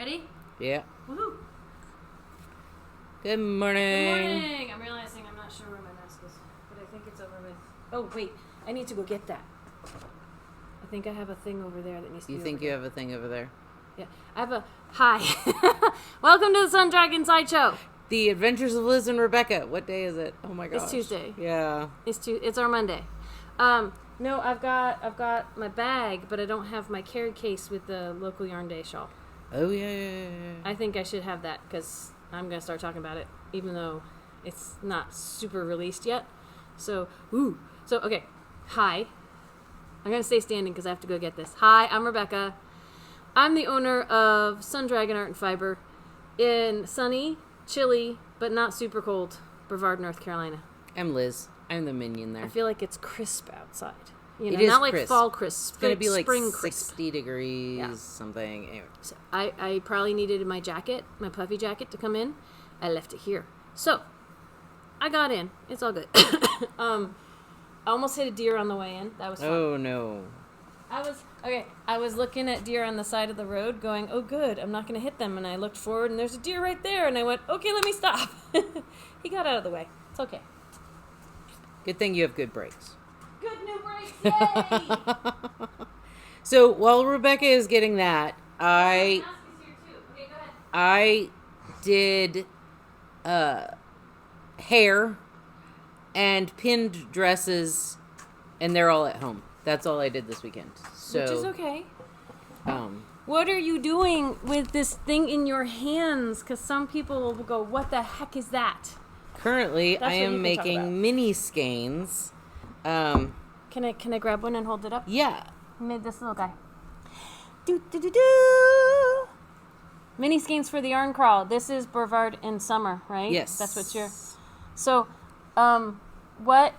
Ready? Yeah. Woohoo! Good morning. Good morning! I'm realizing I'm not sure where my mask is, but I think it's over with... Oh, wait. I need to go get that. I think I have a thing over there that needs to be You think you have a thing over there? Yeah. I have a... Hi. Welcome to the Sun Dragon Sideshow. The Adventures of Liz and Rebecca. What day is it? Oh my gosh. It's Tuesday. Yeah. It's our Monday. No, I've got my bag, but I don't have my carry case with the local Yarn Day shawl. Oh, yeah. I think I should have that because I'm going to start talking about it, even though it's not super released yet. So, okay. Hi. I'm going to stay standing because I have to go get this. Hi, I'm Rebecca. I'm the owner of Sun Dragon Art and Fiber in sunny, chilly, but not super cold Brevard, North Carolina. I'm Liz. I'm the minion there. I feel like it's crisp outside. You know, it is not like crisp. fall crisp. It's going to be like spring 60 degrees, something. Anyway. So I probably needed my jacket, my puffy jacket, to come in. I left it here. So I got in. It's all good. I almost hit a deer on the way in. That was fun. Oh, no. I was looking at deer on the side of the road going, oh, good, I'm not going to hit them. And I looked forward, and there's a deer right there. And I went, okay, let me stop. He got out of the way. It's okay. Good thing you have good brakes. Good new brakes, yay! So while Rebecca is getting that, I did hair and pinned dresses, and they're all at home. That's all I did this weekend. So, which is okay. What are you doing with this thing in your hands? Because some people will go, what the heck is that? Currently, I am making mini skeins. Can I grab one and hold it up? Yeah. I made this little guy. Mini skeins for the yarn crawl. This is Brevard in summer, right? Yes. That's what you're... So, what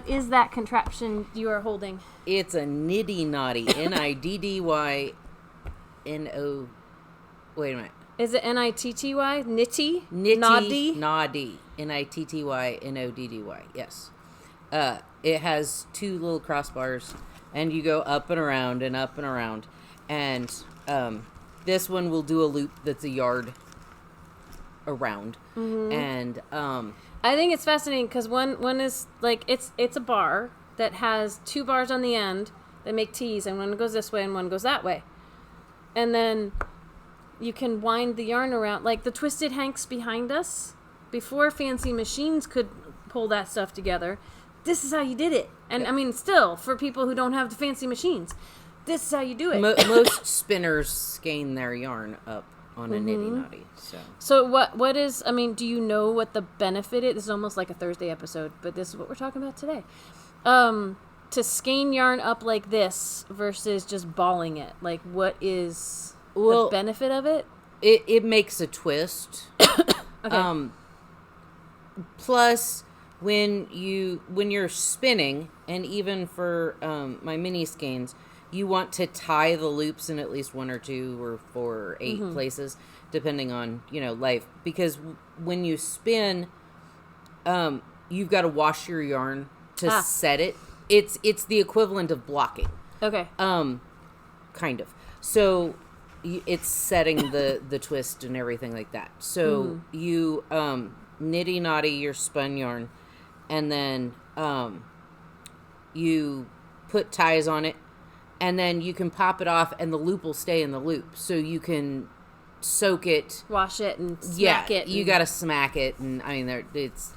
is that contraption you are holding? It's a nitty naughty. Niddy. Wait a minute. Is it Nitty? Nitty? Nitty. Naughty. Nitty. Yes. It has two little crossbars, and you go up and around and up and around. And this one will do a loop that's a yard around. Mm-hmm. And I think it's fascinating because one is like it's a bar that has two bars on the end that make T's, and one goes this way and one goes that way. And then you can wind the yarn around, like the twisted hanks behind us. Before fancy machines could pull that stuff together, this is how you did it. And I mean, still, for people who don't have the fancy machines, this is how you do it. Most spinners skein their yarn up on a nitty naughty. So what is, I mean, do you know what the benefit is? This is almost like a Thursday episode, but this is what we're talking about today. To skein yarn up like this versus just balling it. Like, what is the benefit of it? It makes a twist. Okay. Plus, when you're spinning, and even for my mini skeins, you want to tie the loops in at least 1 or 2 or 4 or 8 places, depending on, life. Because when you spin, you've got to wash your yarn to set it. It's the equivalent of blocking. Okay. Kind of. So it's setting the twist and everything like that. So you nitty naughty your spun yarn, and then you put ties on it, and then you can pop it off, and the loop will stay in the loop. So you can soak it, wash it, and smack it. You got to smack it, and I mean, it's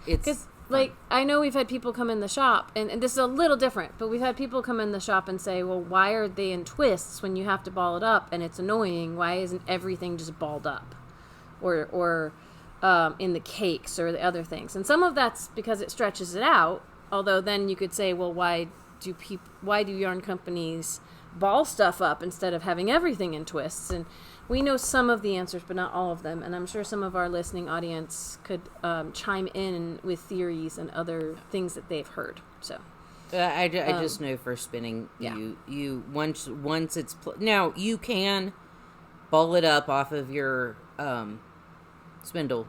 like, I know we've had people come in the shop, and this is a little different, but we've had people come in the shop and say, well, why are they in twists when you have to ball it up, and it's annoying? Why isn't everything just balled up? Or in the cakes or the other things? And some of that's because it stretches it out, although then you could say, well, why do yarn companies ball stuff up instead of having everything in twists? And we know some of the answers, but not all of them. And I'm sure some of our listening audience could chime in with theories and other things that they've heard. So, I just know for spinning, you once it's now you can ball it up off of your spindle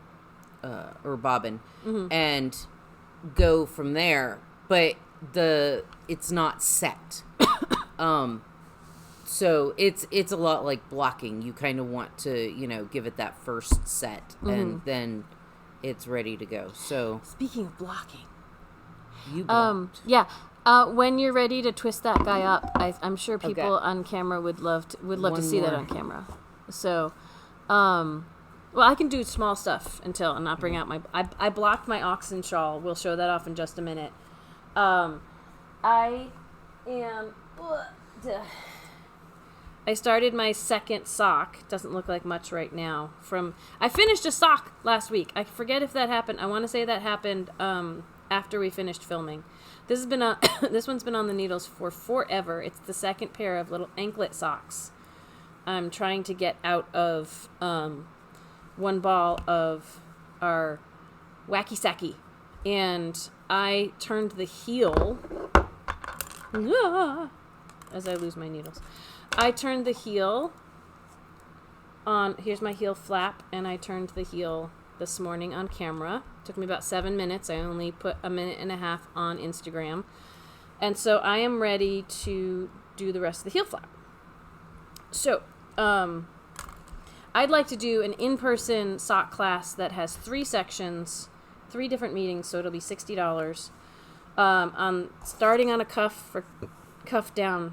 or bobbin and go from there, but it's not set. So it's a lot like blocking. You kind of want to, give it that first set, and then it's ready to go. So speaking of blocking, you blocked. yeah. When you're ready to twist that guy up, I'm sure people on camera would love to see that on camera. So, well, I can do small stuff until and not bring out my. I blocked my Auxin Shawl. We'll show that off in just a minute. I started my second sock. Doesn't look like much right now. I finished a sock last week. I forget if that happened. I want to say that happened after we finished filming. This one's been on the needles for forever. It's the second pair of little anklet socks. I'm trying to get out of one ball of our wacky sacky, and I turned the heel. As I lose my needles. I turned the heel on, here's my heel flap, and I turned the heel this morning on camera. Took me about 7 minutes. I only put a minute and a half on Instagram. And so I am ready to do the rest of the heel flap. So, I'd like to do an in-person sock class that has 3 sections, 3 different meetings, so it'll be $60. Starting on a cuff down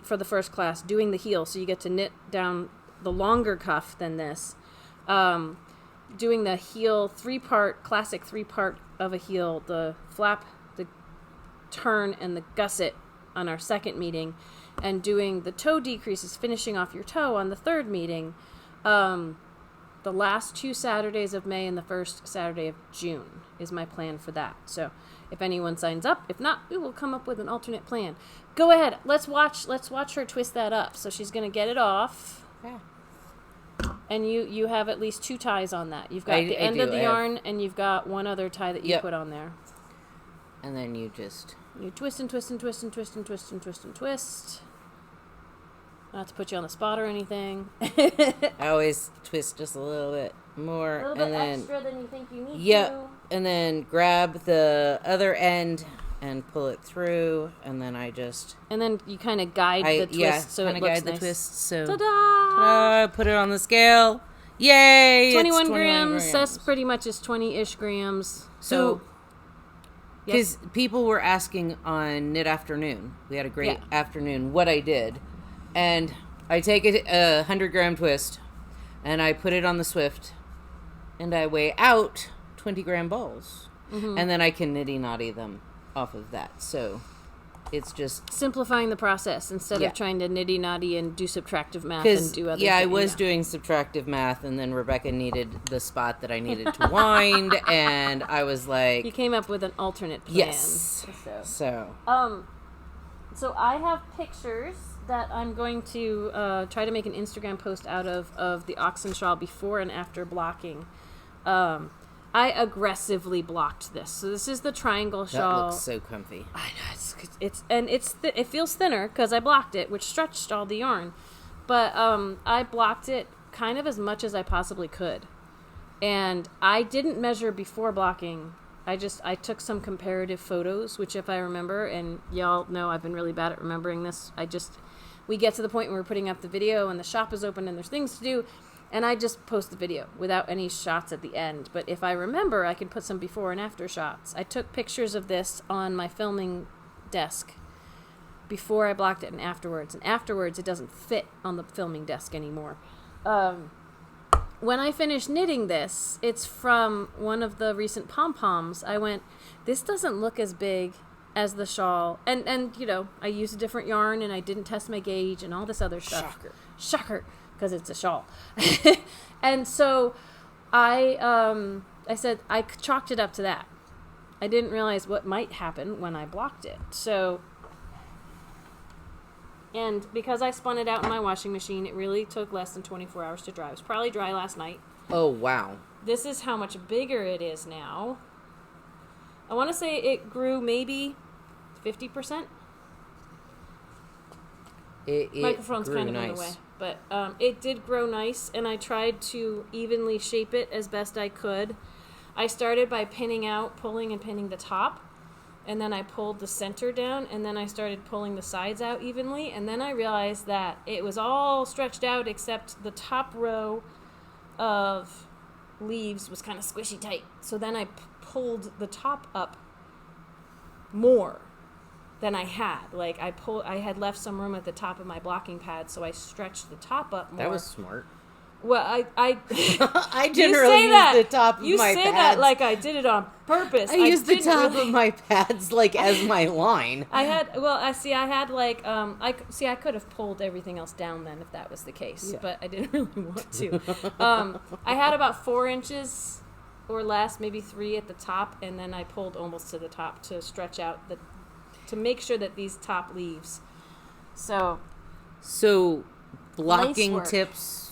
for the first class, doing the heel, so you get to knit down the longer cuff than this. Doing the heel classic 3-part of a heel, the flap, the turn, and the gusset on our second meeting, and doing the toe decreases, finishing off your toe on the third meeting, the last 2 Saturdays of May and the first Saturday of June is my plan for that. So if anyone signs up, if not, we will come up with an alternate plan. Go ahead. Let's watch her twist that up. So she's going to get it off. Yeah. And you have at least 2 ties on that. You've got the end of the yarn, and you've got one other tie that you put on there. And then you twist and twist and twist and twist and twist and twist and twist. Not to put you on the spot or anything. I always twist just a little bit more. A little bit extra than you think you need to. Yep. And then grab the other end and pull it through, and then And then you kind of guide the twist so it looks nice. The twist, so ta-da! Ta-da! Put it on the scale. Yay! 21 grams. That's pretty much is 20-ish grams. So, because people were asking on Knit Afternoon, we had a great afternoon, what I did. And I take a 100-gram twist, and I put it on the Swift, and I weigh out 20-gram balls. Mm-hmm. And then I can nitty-knotty them off of that. So it's just simplifying the process instead of trying to nitty-knotty and do subtractive math and do other things. I was doing subtractive math, and then Rebecca needed the spot that I needed to wind, and I was like... You came up with an alternate plan. Yes. So I have pictures that I'm going to try to make an Instagram post out of the Auxin Shawl before and after blocking. I aggressively blocked this. So this is the triangle shawl. That looks so comfy. I know it feels thinner because I blocked it, which stretched all the yarn. But I blocked it kind of as much as I possibly could, and I didn't measure before blocking. I took some comparative photos, which if I remember, and y'all know I've been really bad at remembering this. We get to the point where we're putting up the video and the shop is open and there's things to do, and I just post the video without any shots at the end. But if I remember, I can put some before and after shots. I took pictures of this on my filming desk before I blocked it and afterwards it doesn't fit on the filming desk anymore. When I finished knitting this, it's from one of the recent pom-poms. I went, this doesn't look as big as the shawl. And I used a different yarn, and I didn't test my gauge and all this other stuff. Shocker, because it's a shawl. And so I said, I chalked it up to that. I didn't realize what might happen when I blocked it. So, and because I spun it out in my washing machine, it really took less than 24 hours to dry. It was probably dry last night. Oh, wow. This is how much bigger it is now. I want to say it grew maybe 50%. Microphone's kind of in the way. But it did grow nice, and I tried to evenly shape it as best I could. I started by pulling and pinning the top, and then I pulled the center down, and then I started pulling the sides out evenly, and then I realized that it was all stretched out except the top row of leaves was kind of squishy tight. So then I pulled the top up more than I had. Like I had left some room at the top of my blocking pad, so I stretched the top up more. That was smart. Well, I I generally use the top of my pads. You say that like I did it on purpose. I use the top of my pads like as my line. I could have pulled everything else down then if that was the case, but I didn't really want to. I had about 4 inches or less, maybe 3 at the top, and then I pulled almost to the top to stretch out to make sure that these top leaves. So blocking tips.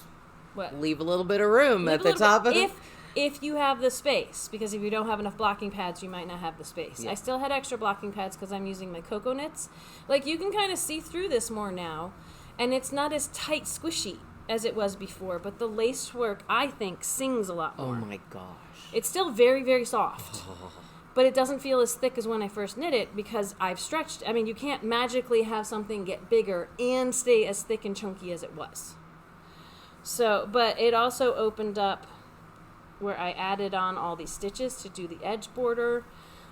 What? Leave a little bit of room at the top of it. If you have the space, because if you don't have enough blocking pads, you might not have the space. Yeah. I still had extra blocking pads because I'm using my cocoa knits. Like, you can kind of see through this more now, and it's not as tight squishy as it was before, but the lace work, I think, sings a lot more. Oh my gosh. It's still very, very soft. But it doesn't feel as thick as when I first knit it because I've stretched. I mean, you can't magically have something get bigger and stay as thick and chunky as it was. So, but it also opened up where I added on all these stitches to do the edge border.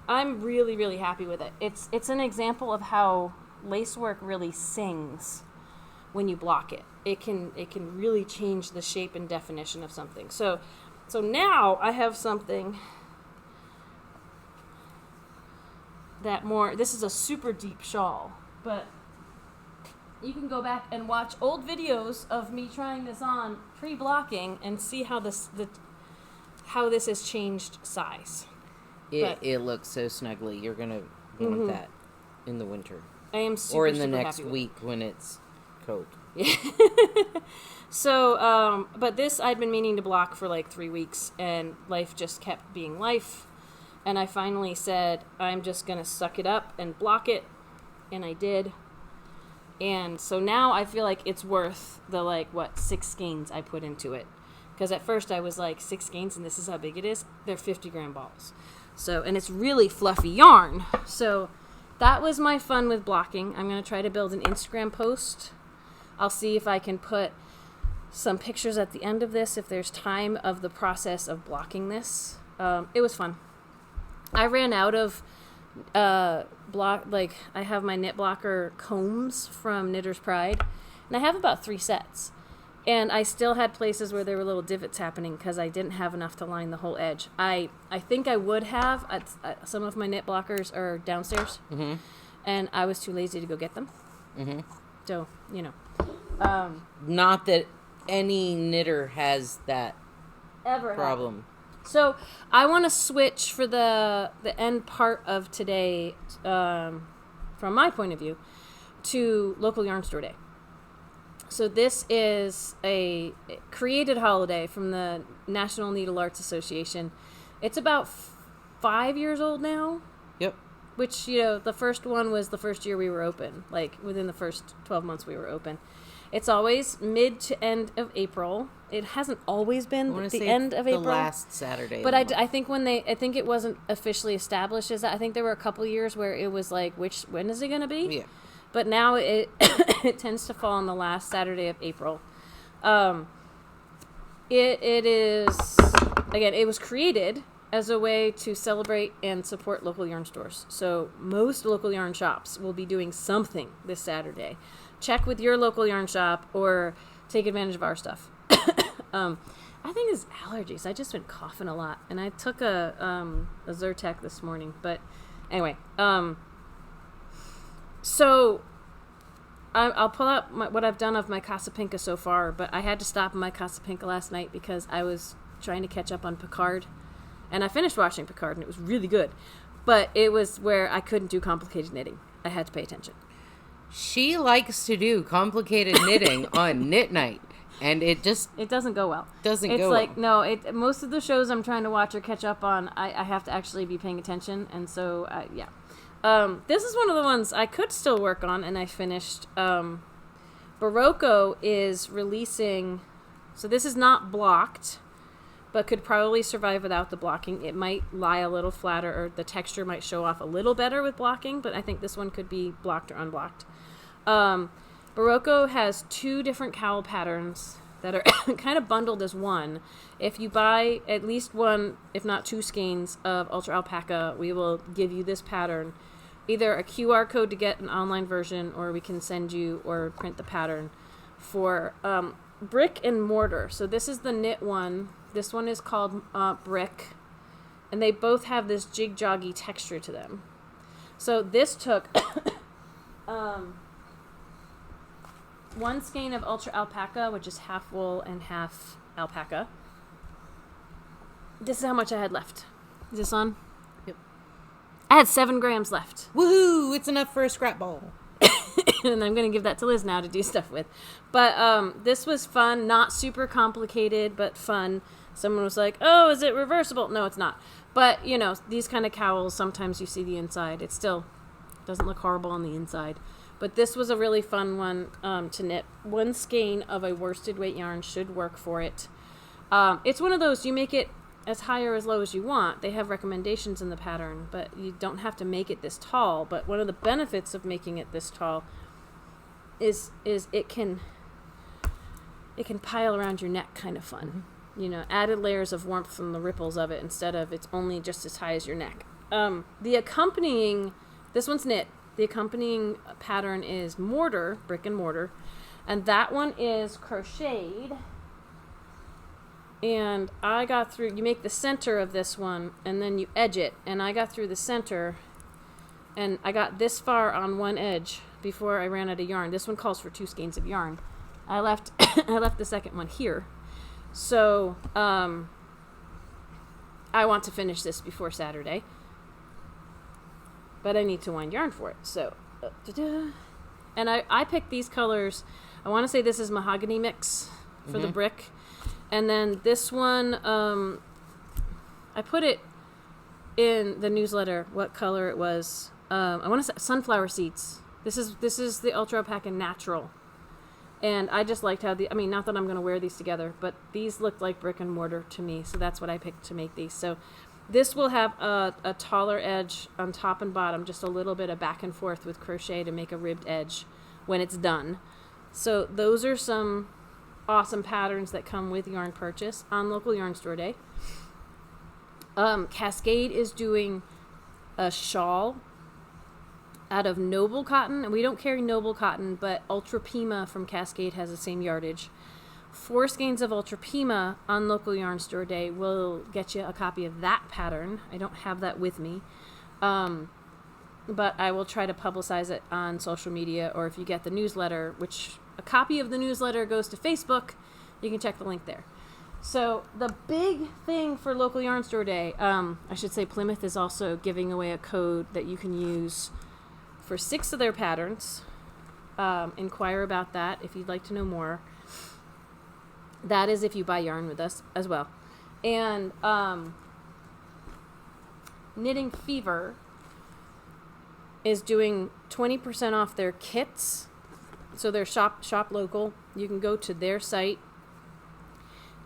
I'm really, really happy with it. It's an example of how lace work really sings when you block it. It can really change the shape and definition of something. So now I have something that this is a super deep shawl, but you can go back and watch old videos of me trying this on pre-blocking and see how this has changed size. It looks so snuggly. You're gonna want that in the winter. I am super, or in the super next week when it's cold. Yeah. So, but this I'd been meaning to block for like 3 weeks, and life just kept being life. And I finally said, I'm just gonna suck it up and block it, and I did. And so now I feel like it's worth the 6 skeins I put into it. Because at first I was like, 6 skeins and this is how big it is. They're 50-gram balls. So, and it's really fluffy yarn. So that was my fun with blocking. I'm going to try to build an Instagram post. I'll see if I can put some pictures at the end of this if there's time of the process of blocking this. It was fun. I ran out of I have my knit blocker combs from Knitter's Pride, and I have about 3 sets, and I still had places where there were little divots happening because I didn't have enough to line the whole edge. I think I would have. Some of my knit blockers are downstairs, and I was too lazy to go get them. So, not that any knitter has that ever problem. Happened. So I want to switch for the end part of today, from my point of view, to Local Yarn Store Day. So this is a created holiday from the National Needle Arts Association. It's about 5 years old now. Yep. Which, the first one was the first year we were open. Like, within the first 12 months we were open. It's always mid to end of April. It hasn't always been the end of April. The last Saturday. But I think I think it wasn't officially established as that. I think there were a couple years where it was like, when is it going to be? Yeah. But now it tends to fall on the last Saturday of April. It is, again, it was created as a way to celebrate and support local yarn stores. So most local yarn shops will be doing something this Saturday. Check with your local yarn shop or take advantage of our stuff. I think it's allergies. I've just been coughing a lot, and I took a Zyrtec this morning. But anyway, so I'll pull out what I've done of my Casapinka so far. But I had to stop my Casapinka last night because I was trying to catch up on Picard, and I finished watching Picard, and it was really good. But it was where I couldn't do complicated knitting. I had to pay attention. She likes to do complicated knitting on knit night, and it doesn't go well. Most of the shows I'm trying to watch or catch up on, I have to actually be paying attention, and so this is one of the ones I could still work on, and I finished. Barocco is releasing, so this is not blocked, but could probably survive without the blocking. It might lie a little flatter, or the texture might show off a little better with blocking, but I think this one could be blocked or unblocked. Barocco has 2 different cowl patterns that are kind of bundled as one. If you buy at least 1, if not 2 skeins of Ultra Alpaca, we will give you this pattern. Either a QR code to get an online version, or we can send you or print the pattern for brick and mortar. So this is the knit one. This one is called brick. And they both have this jig-joggy texture to them. So this took 1 skein of Ultra Alpaca, which is half wool and half alpaca. This is how much I had left. Is this on? Yep. I had 7 grams left. Woohoo! It's enough for a scrap ball. And I'm going to give that to Liz now to do stuff with. But this was fun. Not super complicated, but fun. Someone was like, oh, is it reversible? No, it's not. But, you know, these kind of cowls, sometimes you see the inside. It still doesn't look horrible on the inside. But this was a really fun one to knit. 1 skein of a worsted weight yarn should work for it. It's one of those, you make it as high or as low as you want. They have recommendations in the pattern, but you don't have to make it this tall. But one of the benefits of making it this tall is it can pile around your neck, kind of fun. Mm-hmm. You know, added layers of warmth from the ripples of it instead of it's only just as high as your neck. The accompanying, this one's knit. The accompanying pattern is mortar, brick and mortar, and that one is crocheted. And I got through, you make the center of this one, and then you edge it, and I got through the center, and I got this far on one edge before I ran out of yarn. This one calls for 2 skeins of yarn. I left the second one here. So, I want to finish this before Saturday. But I need to wind yarn for it. So, and I picked these colors. I want to say this is mahogany mix for the brick. And then this one, I put it in the newsletter what color it was. I want to say sunflower seeds. This is the Ultra Alpaca Natural. And I just liked how not that I'm going to wear these together, but these looked like brick and mortar to me. So that's what I picked to make these. So this will have a taller edge on top and bottom, just a little bit of back and forth with crochet to make a ribbed edge when it's done. So those are some awesome patterns that come with yarn purchase on local yarn store day. Cascade is doing a shawl out of noble cotton, and we don't carry noble cotton, but Ultra Pima from Cascade has the same yardage. 4 skeins of Ultra Pima on local yarn store day will get you a copy of that pattern. I don't have that with me, but I will try to publicize it on social media, or if you get the newsletter, which a copy of the newsletter goes to Facebook, you can check the link there. So the big thing for local yarn store day, I should say Plymouth is also giving away a code that you can use for 6 of their patterns. Inquire about that if you'd like to know more. That is if you buy yarn with us as well. And Knitting Fever is doing 20% off their kits. So they're shop local. You can go to their site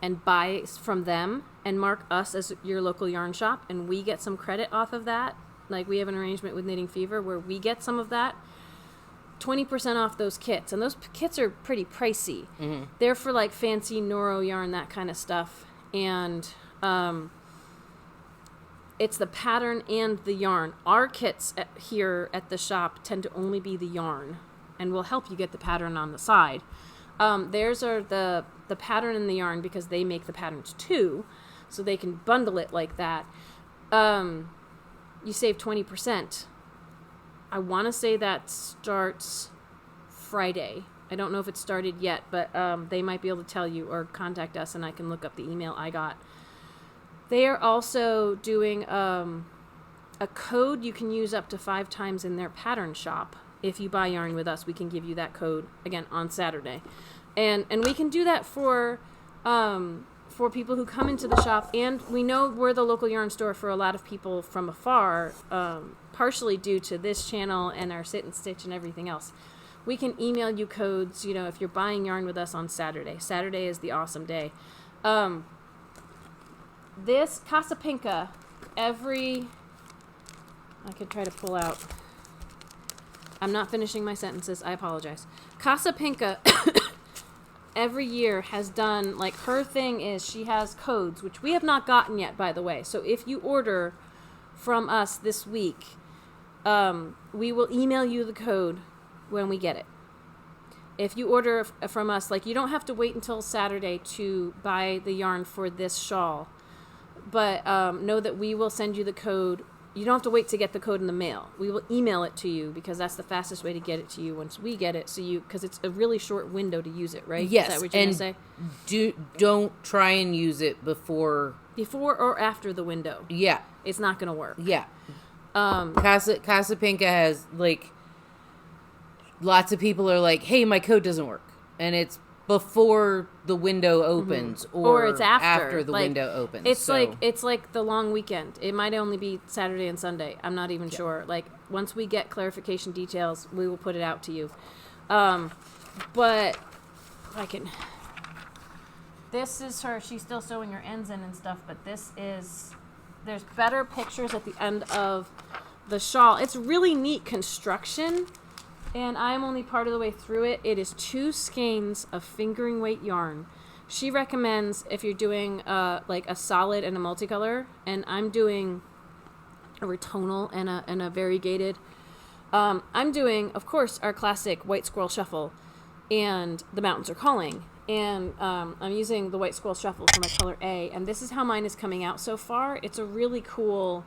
and buy from them and mark us as your local yarn shop, and we get some credit off of that. Like, we have an arrangement with Knitting Fever where we get some of that. 20% off those kits, and those kits are pretty pricey. Mm-hmm. They're for like fancy Noro yarn, that kind of stuff, and it's the pattern and the yarn. Our kits here at the shop tend to only be the yarn, and will help you get the pattern on the side. Theirs are the pattern and the yarn because they make the patterns too, so they can bundle it like that. You save 20%. I want to say that starts Friday. I don't know if it started yet, but they might be able to tell you or contact us, and I can look up the email I got. They are also doing a code you can use up to 5 times in their pattern shop. If you buy yarn with us, we can give you that code, again, on Saturday. And we can do that for people who come into the shop, and we know we're the local yarn store for a lot of people from afar, partially due to this channel and our sit and stitch and everything else. We can email you codes, if you're buying yarn with us on Saturday. Saturday is the awesome day. this Casa Pinca, I could try to pull out. I'm not finishing my sentences. I apologize. Casa Pinca every year has done, like, her thing is she has codes, which we have not gotten yet, by the way. So if you order from us this week, we will email you the code when we get it. If you order from us, like, you don't have to wait until Saturday to buy the yarn for this shawl, but know that we will send you the code. You don't have to wait to get the code in the mail. We will email it to you because that's the fastest way to get it to you once we get it. So because it's a really short window to use it, right? Yes. Is that what you're going to say? Don't try and use it before or after the window. Yeah. It's not going to work. Yeah. Casa Pinca has, like, lots of people are like, hey, my code doesn't work. And it's before the window opens, or it's after the window opens. It's like the long weekend. It might only be Saturday and Sunday. I'm not even sure. Like, once we get clarification details, we will put it out to you. But I can. This is her. She's still sewing her ends in and stuff. But there's better pictures at the end of the shawl. It's really neat construction. And I'm only part of the way through it. It is 2 skeins of fingering weight yarn. She recommends if you're doing like a solid and a multicolor, and I'm doing a retonal and a variegated. I'm doing, of course, our classic White Squirrel Shuffle and The Mountains Are Calling. And I'm using the White Squirrel Shuffle for my color A. And this is how mine is coming out so far. It's a really cool,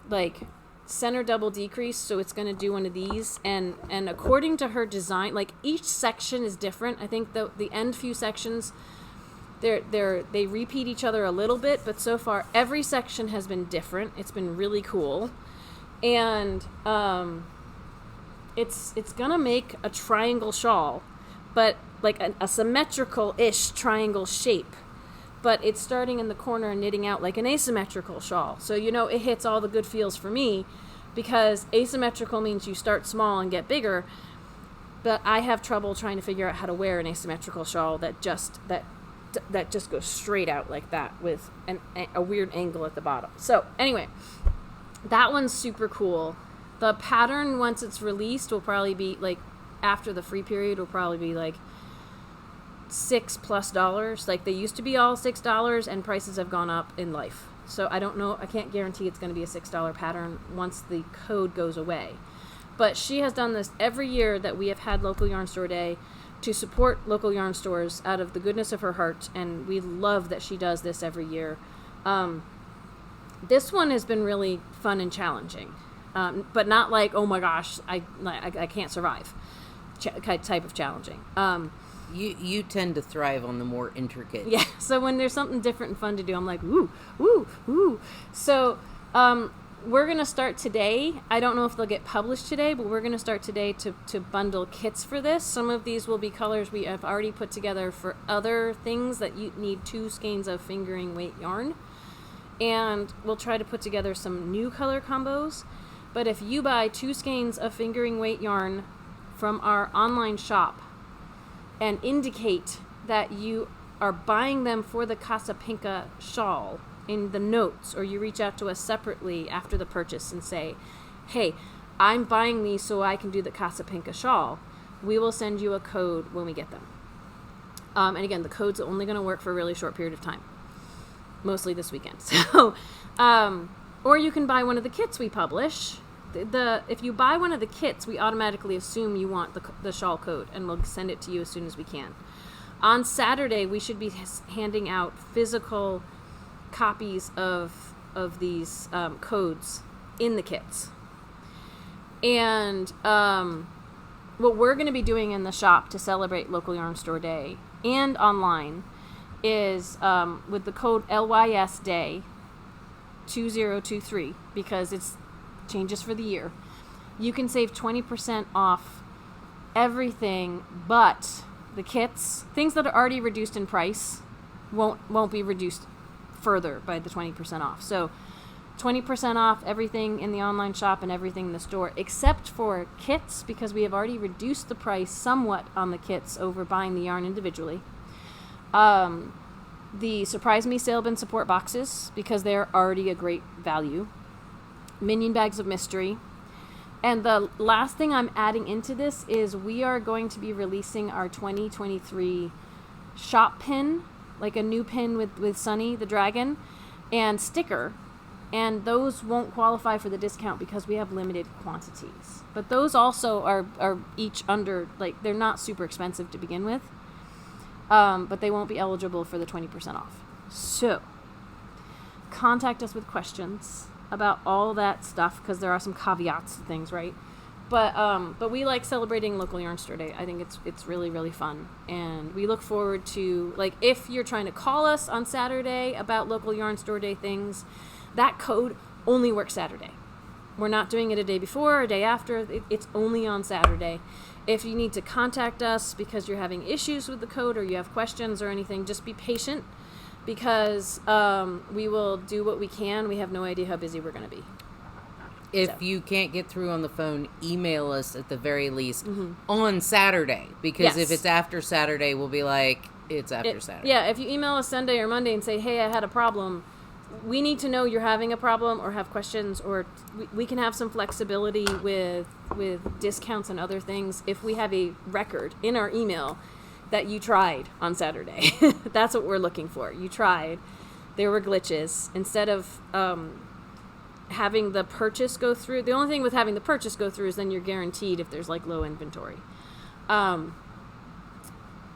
like, center double decrease, so it's going to do one of these, and according to her design, like, each section is different. I think the end few sections, they repeat each other a little bit, but so far every section has been different. It's been really cool, and it's gonna make a triangle shawl, but like a symmetrical-ish triangle shape. But it's starting in the corner and knitting out like an asymmetrical shawl. So, it hits all the good feels for me, because asymmetrical means you start small and get bigger. But I have trouble trying to figure out how to wear an asymmetrical shawl that just goes straight out like that with a weird angle at the bottom. So anyway, that one's super cool. The pattern, once it's released, will probably be like, after the free period, will probably be like $6+. Like, they used to be all $6, and prices have gone up in life. So I don't know. I can't guarantee it's going to be a $6 pattern once the code goes away. But she has done this every year that we have had Local Yarn Store Day to support local yarn stores out of the goodness of her heart, and we love that she does this every year. This one has been really fun and challenging, but not like, oh my gosh, I can't survive type of challenging. You tend to thrive on the more intricate. Yeah, so when there's something different and fun to do, I'm like, ooh, ooh, ooh. So we're going to start today. I don't know if they'll get published today, but we're going to start today to bundle kits for this. Some of these will be colors we have already put together for other things that you need 2 skeins of fingering weight yarn. And we'll try to put together some new color combos. But if you buy 2 skeins of fingering weight yarn from our online shop, and indicate that you are buying them for the Casa Pinca shawl in the notes, or you reach out to us separately after the purchase and say, hey, I'm buying these so I can do the Casa Pinca shawl, we will send you a code when we get them. And again, the code's only going to work for a really short period of time, mostly this weekend. So, or you can buy one of the kits we publish. If you buy one of the kits, we automatically assume you want the shawl code, and we'll send it to you as soon as we can. On Saturday, we should be handing out physical copies of these codes in the kits. And what we're going to be doing in the shop to celebrate Local Yarn Store Day and online is with the code LYS Day 2023, because it's changes for the year, you can save 20% off everything but the kits. Things that are already reduced in price won't be reduced further by the 20% off. So 20% off everything in the online shop and everything in the store, except for kits, because we have already reduced the price somewhat on the kits over buying the yarn individually. The Surprise Me sale bin support boxes, because they're already a great value. Minion bags of mystery. And the last thing I'm adding into this is we are going to be releasing our 2023 shop pin, like a new pin with Sunny the dragon, and sticker. And those won't qualify for the discount because we have limited quantities. But those also are each under, like, they're not super expensive to begin with. But they won't be eligible for the 20% off. So, contact us with questions about all that stuff, because there are some caveats to things, right? But we like celebrating local yarn store day. I think it's really, really fun. And we look forward to, like, if you're trying to call us on Saturday about local yarn store day things, that code only works Saturday. We're not doing it a day before or a day after. It's only on Saturday. If you need to contact us because you're having issues with the code or you have questions or anything, just be patient, because we will do what we can. We have no idea how busy we're going to be. If you can't get through on the phone, email us at the very least on Saturday, because if it's after Saturday, we'll be like, it's after Saturday. Yeah, if you email us Sunday or Monday and say, hey, I had a problem, we need to know you're having a problem or have questions, or we can have some flexibility with discounts and other things if we have a record in our email that you tried on Saturday. That's what we're looking for. You tried. There were glitches. Instead of having the purchase go through, the only thing with having the purchase go through is then you're guaranteed if there's like low inventory. But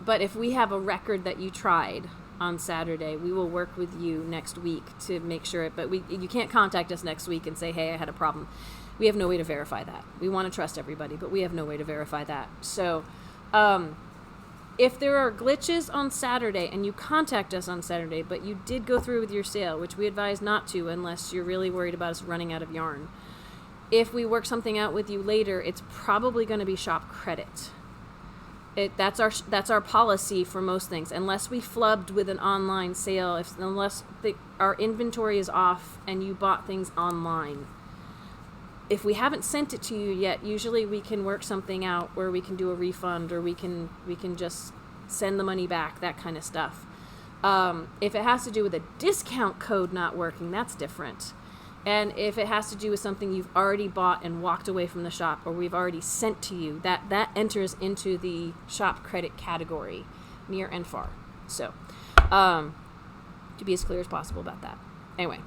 if we have a record that you tried on Saturday, we will work with you next week to make sure it, but you can't contact us next week and say, hey, I had a problem. We have no way to verify that. We want to trust everybody, but we have no way to verify that. So if there are glitches on Saturday and you contact us on Saturday, but you did go through with your sale, which we advise not to unless you're really worried about us running out of yarn, if we work something out with you later, it's probably going to be shop credit. That's our policy for most things, unless we flubbed with an online sale, unless our inventory is off and you bought things online. If we haven't sent it to you yet, usually we can work something out where we can do a refund, or we can just send the money back, that kind of stuff. If it has to do with a discount code not working, that's different. And if it has to do with something you've already bought and walked away from the shop, or we've already sent to you, that enters into the shop credit category, near and far. So, to be as clear as possible about that. Anyway,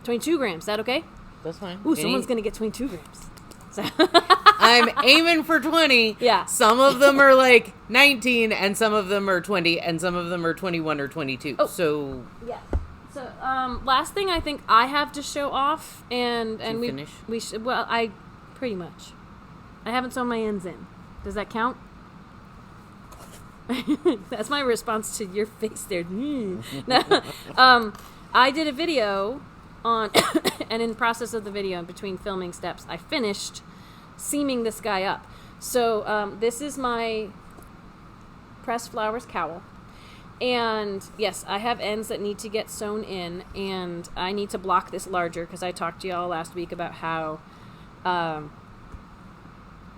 22 grams, is that okay? That's fine. Ooh, someone's going to get 22 grams. So I'm aiming for 20. Yeah. Some of them are like 19, and some of them are 20, and some of them are 21 or 22. Oh. So... yeah. So, last thing I think I have to show off, and we should, well, I pretty much. I haven't sewn my ends in. Does that count? That's my response to your face there. No. I did a video on, and in the process of the video, in between filming steps, I finished seaming this guy up. So, this is my pressed flowers cowl. And yes, I have ends that need to get sewn in, and I need to block this larger because I talked to y'all last week about how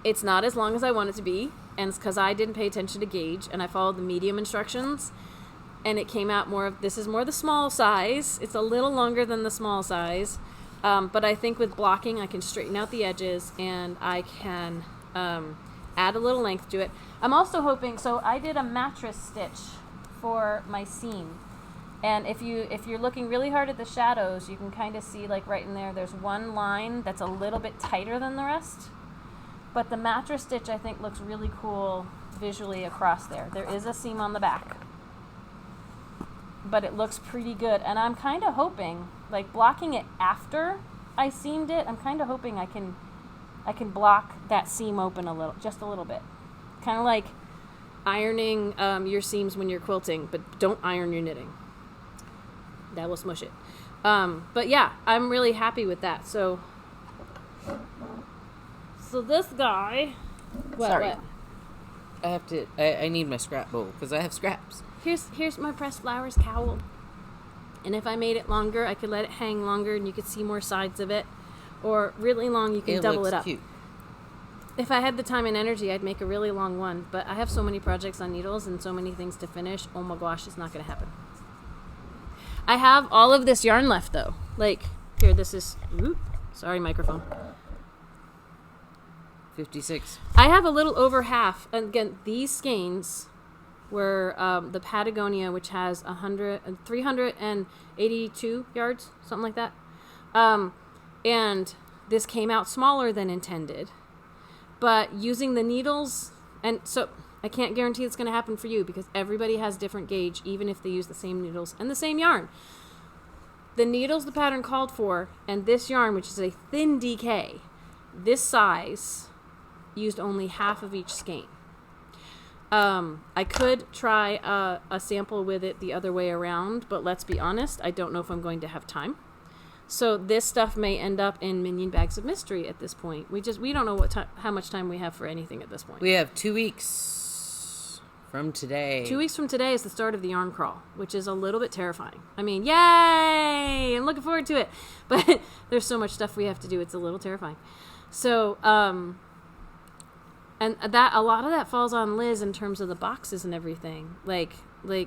it's not as long as I want it to be, and it's because I didn't pay attention to gauge, and I followed the medium instructions, and it came out more of, this is more the small size. It's a little longer than the small size, but I think with blocking I can straighten out the edges, and I can add a little length to it. I'm also hoping, so I did a mattress stitch for my seam, and if you're looking really hard at the shadows, you can kind of see, like right in there's one line that's a little bit tighter than the rest, but the mattress stitch I think looks really cool visually across there. There is a seam on the back, but it looks pretty good, and I'm kind of hoping, like blocking it after I seamed it, I'm kind of hoping I can block that seam open just a little bit, kind of like ironing your seams when you're quilting, but don't iron your knitting. That will smush it. But yeah, I'm really happy with that. So this guy. Sorry. What? I need my scrap bowl because I have scraps. Here's my pressed flowers cowl. And if I made it longer, I could let it hang longer, and you could see more sides of it. Or really long, you can double it up. Cute. If I had the time and energy, I'd make a really long one, but I have so many projects on needles and so many things to finish. Oh my gosh, it's not going to happen. I have all of this yarn left, though. Like, here, this is... Ooh, sorry, microphone. 56. I have a little over half. And again, these skeins were the Patagonia, which has 382 yards, something like that. And this came out smaller than intended. But using the needles... And so... I can't guarantee it's going to happen for you because everybody has different gauge, even if they use the same needles and the same yarn. The needles the pattern called for, and this yarn, which is a thin DK, this size, used only half of each skein. I could try a sample with it the other way around, but let's be honest, I don't know if I'm going to have time. So this stuff may end up in Minion Bags of Mystery at this point. We don't know how much time we have for anything at this point. We have 2 weeks from today. 2 weeks from today is the start of the yarn crawl, which is a little bit terrifying. I mean, yay! I'm looking forward to it. But there's so much stuff we have to do. It's a little terrifying. So, and that a lot of that falls on Liz in terms of the boxes and everything. Like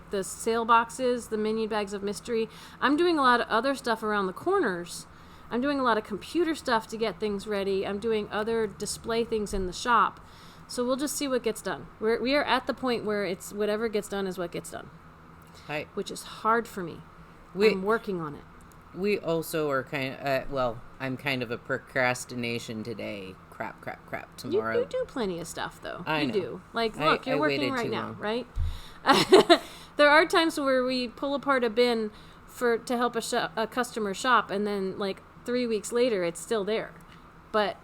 the sale boxes, the Minion Bags of Mystery. I'm doing a lot of other stuff around the corners. I'm doing a lot of computer stuff to get things ready. I'm doing other display things in the shop. So we'll just see what gets done. We are at the point where it's whatever gets done is what gets done. Right. Which is hard for me. I'm working on it. We also are kind of, I'm kind of a procrastination today. Crap, tomorrow. You do plenty of stuff, though. I know. Do. Like, look, you're working right now, long. right? There are times where we pull apart a bin to help a customer shop, and then, 3 weeks later, it's still there. But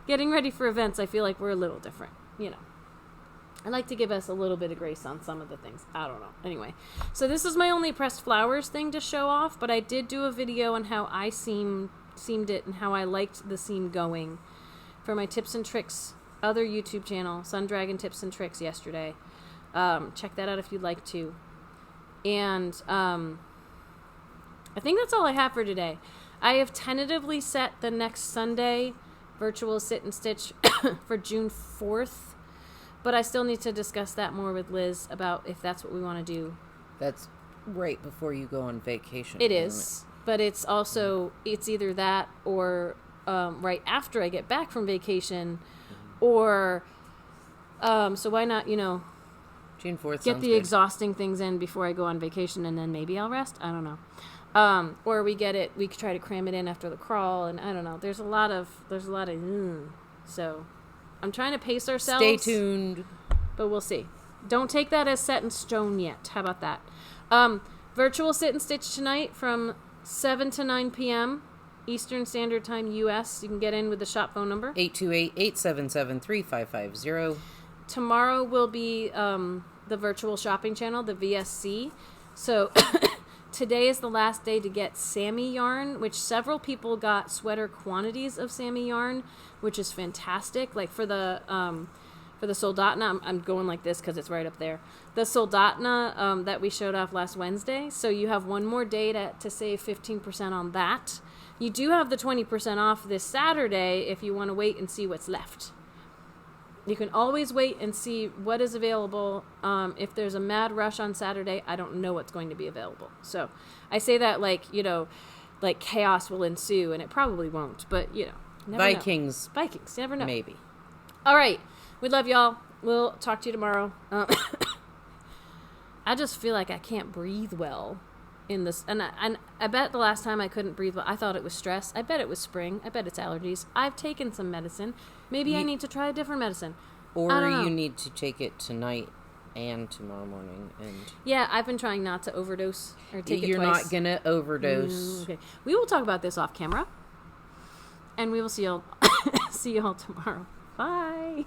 getting ready for events, I feel like we're a little different, I like to give us a little bit of grace on some of the things. I don't know. Anyway, so this is my only pressed flowers thing to show off, but I did do a video on how I seamed it and how I liked the seam going for my tips and tricks other YouTube channel, Sun Dragon Tips and Tricks, yesterday. Check that out if you'd like to. And I think that's all I have for today. I have tentatively set the next Sunday virtual sit and stitch for June 4th, but I still need to discuss that more with Liz about if that's what we want to do. That's right before you go on vacation. It is, but it's also, it's either that or right after I get back from vacation, or so why not, June 4th get the exhausting things in before I go on vacation, and then maybe I'll rest. I don't know. Or we try to cram it in after the crawl, and I don't know. There's a lot of, so I'm trying to pace ourselves. Stay tuned. But we'll see. Don't take that as set in stone yet. How about that? Virtual sit and stitch tonight from 7 to 9 p.m. Eastern Standard Time, U.S. You can get in with the shop phone number. 828-877-3550. Tomorrow will be the virtual shopping channel, the VSC. So today is the last day to get Sammy yarn, which several people got sweater quantities of Sammy yarn, which is fantastic. Like for the Soldatna, I'm going like this because it's right up there. The Soldatna that we showed off last Wednesday. So you have one more day to save 15% on that. You do have the 20% off this Saturday if you want to wait and see what's left. You can always wait and see what is available. If there's a mad rush on Saturday, I don't know what's going to be available. So I say that like chaos will ensue, and it probably won't. But, never Vikings. know. Vikings, you never know. Maybe. All right. We love y'all. We'll talk to you tomorrow. I just feel like I can't breathe well in this. And I bet the last time I couldn't breathe well, I thought it was stress. I bet it was spring. I bet it's allergies. I've taken some medicine. Maybe I need to try a different medicine. Or you need to take it tonight and tomorrow morning. And yeah, I've been trying not to overdose or take it twice. You're not going to overdose. Okay. We will talk about this off camera. And we will see y'all tomorrow. Bye.